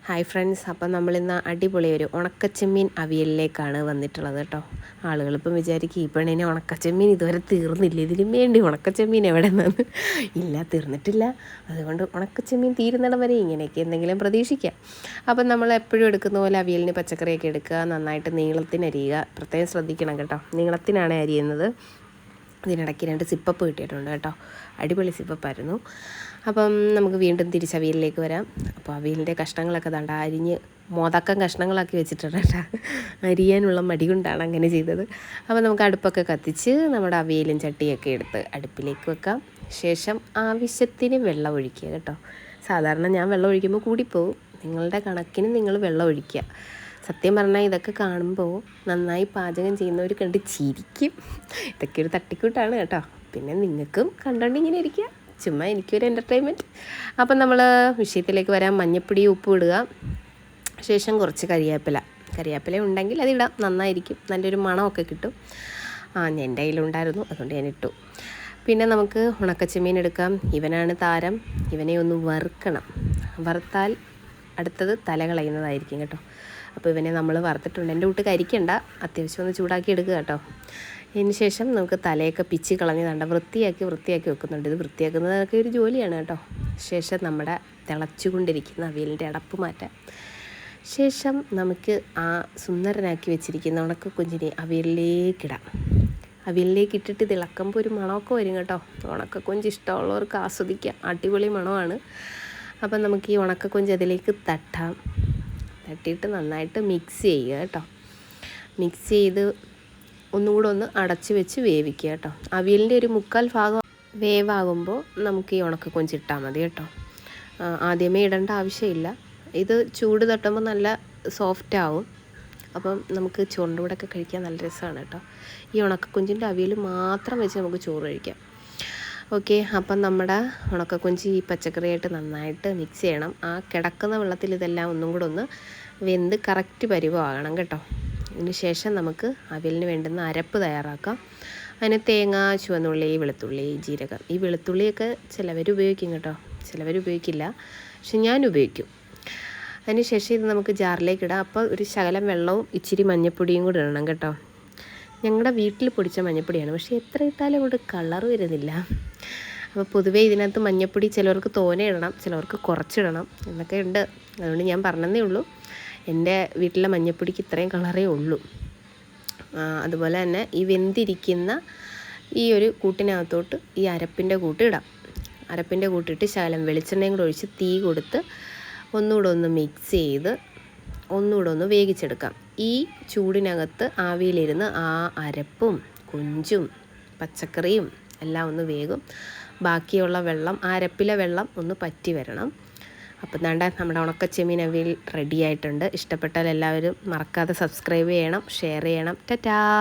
Hi friends, അപ്പം നമ്മളിന്ന് അടിപൊളി ഒരു ഉണക്കച്ചെമ്മീൻ അവിയലിലേക്കാണ് വന്നിട്ടുള്ളത് കേട്ടോ. ആളുകളിപ്പം വിചാരിക്കും ഈ പെണ്ണിനെ ഉണക്കച്ചെമ്മീൻ ഇതുവരെ തീർന്നില്ല, ഇതിനും വേണ്ടി ഉണക്കച്ചെമ്മീൻ എവിടെ നിന്നാണ്. ഇല്ല, തീർന്നിട്ടില്ല. അതുകൊണ്ട് ഉണക്കച്ചെമ്മീൻ തീരുന്നിടം വരെ ഇങ്ങനെയൊക്കെ എന്തെങ്കിലും പ്രതീക്ഷിക്കാം. അപ്പം നമ്മൾ എപ്പോഴും എടുക്കുന്ന പോലെ അവിയലിന് പച്ചക്കറിയൊക്കെ എടുക്കുക, നന്നായിട്ട് നീളത്തിന് അരിയുക. പ്രത്യേകം ശ്രദ്ധിക്കണം കേട്ടോ, നീളത്തിനാണ് അരിയുന്നത്. ഇതിനിടയ്ക്ക് 2 സിപ്പപ്പ് കിട്ടിയിട്ടുണ്ട് കേട്ടോ, അടിപൊളി സിപ്പപ്പായിരുന്നു. അപ്പം നമുക്ക് വീണ്ടും തിരിച്ച് അവിയലിലേക്ക് വരാം. അപ്പോൾ അവിയലിൻ്റെ കഷ്ണങ്ങളൊക്കെ ദാണ്ട അരിഞ്ഞ് മോദക്കം കഷ്ണങ്ങളാക്കി വെച്ചിട്ടുണ്ട് കേട്ടോ. അരിയാനുള്ള മടി കൊണ്ടാണ് അങ്ങനെ ചെയ്തത്. അപ്പോൾ നമുക്ക് അടുപ്പൊക്കെ കത്തിച്ച് നമ്മുടെ അവിയലും ചട്ടിയൊക്കെ എടുത്ത് അടുപ്പിലേക്ക് വെക്കാം. ശേഷം ആവശ്യത്തിന് വെള്ളം ഒഴിക്കുക കേട്ടോ. സാധാരണ ഞാൻ വെള്ളം ഒഴിക്കുമ്പോൾ കൂടിപ്പോവും, നിങ്ങളുടെ കണക്കിന് നിങ്ങൾ വെള്ളം ഒഴിക്കുക. സത്യം പറഞ്ഞാൽ ഇതൊക്കെ കാണുമ്പോൾ നന്നായി പാചകം ചെയ്യുന്നവർ കണ്ട് ചിരിക്കും. ഇതൊക്കെ ഒരു തട്ടിക്കൂട്ടാണ് കേട്ടോ. പിന്നെ നിങ്ങൾക്കും കണ്ടുകൊണ്ടിങ്ങനെ ഇരിക്കുക, ചുമ്മാ എനിക്കൊരു എൻ്റർടൈൻമെൻറ്റ്. അപ്പം നമ്മൾ വിഷയത്തിലേക്ക് വരാം. മഞ്ഞപ്പൊടി, ഉപ്പ് ഇടുക. ശേഷം കുറച്ച് കരിവേപ്പില ഉണ്ടെങ്കിൽ അതിടാം, നന്നായിരിക്കും, നല്ലൊരു മണമൊക്കെ കിട്ടും. എൻ്റെ കയ്യിലുണ്ടായിരുന്നു, അതുകൊണ്ട് ഞാൻ ഇട്ടു. പിന്നെ നമുക്ക് ഉണക്കച്ചെമ്മീൻ എടുക്കാം. ഇവനാണ് താരം. ഇവനെ ഒന്ന് വറുക്കണം. വറുത്താൽ അടുത്തത് തല കളയുന്നതായിരിക്കും കേട്ടോ. അപ്പോൾ ഇവനെ നമ്മൾ വറുത്തിട്ടുണ്ട്. എൻ്റെ കൂട്ട് കരിക്കണ്ട, അത്യാവശ്യം ഒന്ന് ചൂടാക്കി എടുക്കുക കേട്ടോ. അതിന് ശേഷം നമുക്ക് തലയൊക്കെ പിച്ച് കളഞ്ഞ് വൃത്തിയാക്കി വെക്കുന്നുണ്ട്. ഇത് വൃത്തിയാക്കുന്നതൊക്കെ ഒരു ജോലിയാണ് കേട്ടോ. ശേഷം നമ്മുടെ തിളച്ചുകൊണ്ടിരിക്കുന്ന അവിയലിൻ്റെ അടപ്പ് മാറ്റാം. ശേഷം നമുക്ക് ആ സുന്ദരനാക്കി വെച്ചിരിക്കുന്ന ഉണക്കക്കൊഞ്ചിനെ അവിയലിലേക്കിടാം. അവിയലിലേക്ക് ഇട്ടിട്ട് തിളക്കുമ്പോൾ ഒരു മണമൊക്കെ വരും കേട്ടോ. ഉണക്കക്കൊഞ്ച് ഇഷ്ടമുള്ളവർക്ക് ആസ്വദിക്കാം, അടിപൊളി മണമാണ്. അപ്പം നമുക്ക് ഈ ഉണക്കക്കൊഞ്ച് അതിലേക്ക് തട്ടിയിട്ട് നന്നായിട്ട് മിക്സ് ചെയ്യുക കേട്ടോ. മിക്സ് ചെയ്ത് ഒന്നുകൂടെ ഒന്ന് അടച്ച് വെച്ച് വേവിക്കുക കേട്ടോ. അവിയലിൻ്റെ ഒരു 1/4 ഭാഗം വേവാകുമ്പോൾ നമുക്ക് ഈ ഉണക്കക്കൊഞ്ച് ഇട്ടാൽ മതി കേട്ടോ. ആദ്യമേ ഇടേണ്ട ആവശ്യമില്ല. ഇത് ചൂട് തട്ടുമ്പോൾ നല്ല സോഫ്റ്റ് ആവും. അപ്പം നമുക്ക് ചോറിൻ്റെ കൂടെ ഒക്കെ കഴിക്കാൻ നല്ല രസമാണ് കേട്ടോ. ഈ ഉണക്കക്കൊഞ്ചിൻ്റെ അവിയൽ മാത്രം വെച്ച് നമുക്ക് ചോറ് കഴിക്കാം. ഓക്കെ, അപ്പം നമ്മുടെ ഉണക്കക്കൊഞ്ച് ഈ പച്ചക്കറിയായിട്ട് നന്നായിട്ട് മിക്സ് ചെയ്യണം. ആ കിടക്കുന്ന വെള്ളത്തിൽ ഇതെല്ലാം ഒന്നും കൂടെ ഒന്ന് വെന്ത് കറക്റ്റ് പരുവമാകണം കേട്ടോ. അതിന് ശേഷം നമുക്ക് അവിയലിന് വേണ്ടുന്ന അരപ്പ് തയ്യാറാക്കാം. അതിന് തേങ്ങ, ചുവന്നുള്ളി, വെളുത്തുള്ളി, ജീരകം. ഈ വെളുത്തുള്ളിയൊക്കെ ചിലവർ ഉപയോഗിക്കും കേട്ടോ, ചിലവർ ഉപയോഗിക്കില്ല, പക്ഷെ ഞാൻ ഉപയോഗിക്കും. അതിന് ശേഷം ഇത് നമുക്ക് ജാറിലേക്ക് ഇടാം. അപ്പോൾ ഒരു ശകലം വെള്ളവും ഇച്ചിരി മഞ്ഞൾപ്പൊടിയും കൂടി ഇടണം കേട്ടോ. ഞങ്ങളുടെ വീട്ടിൽ പൊടിച്ച മഞ്ഞൾപ്പൊടിയാണ്, പക്ഷേ എത്ര ഇട്ടാലും അങ്ങോട്ട് കളർ വരുന്നില്ല. അപ്പോൾ പൊതുവേ ഇതിനകത്ത് മഞ്ഞൾപ്പൊടി ചിലവർക്ക് തോനെ ഇടണം, ചിലവർക്ക് കുറച്ചിടണം എന്നൊക്കെ ഉണ്ട്. അതുകൊണ്ട് ഞാൻ പറഞ്ഞതേ ഉള്ളൂ. എൻ്റെ വീട്ടിലെ മഞ്ഞൾപ്പൊടിക്ക് ഇത്രയും കളറേ ഉള്ളൂ. അതുപോലെ തന്നെ ഈ വെന്തിരിക്കുന്ന ഈ ഒരു കൂട്ടിനകത്തോട്ട് ഈ അരപ്പിൻ്റെ കൂട്ട് ഇടാം. അരപ്പിൻ്റെ കൂട്ടിട്ട് ശകലം വെളിച്ചെണ്ണയും കൂടെ ഒഴിച്ച് തീ കൊടുത്ത് ഒന്നുകൂടെ ഒന്ന് മിക്സ് ചെയ്ത് ഒന്നുകൂടെ ഒന്ന് വേവിച്ചെടുക്കാം. ഈ ചൂടിനകത്ത് ആവിയിലിരുന്ന് ആ അരപ്പും കൊഞ്ചും പച്ചക്കറിയും എല്ലാം ഒന്ന് വേകും. ബാക്കിയുള്ള വെള്ളം, ആ അരപ്പിലെ വെള്ളം ഒന്ന് പറ്റി വരണം. അപ്പം നമ്മുടെ ഉണക്കച്ചെമ്മീൻ അവിയൽ റെഡി ആയിട്ടുണ്ട്. ഇഷ്ടപ്പെട്ടാൽ എല്ലാവരും മറക്കാതെ സബ്സ്ക്രൈബ് ചെയ്യണം, ഷെയർ ചെയ്യണം. ടാറ്റാ.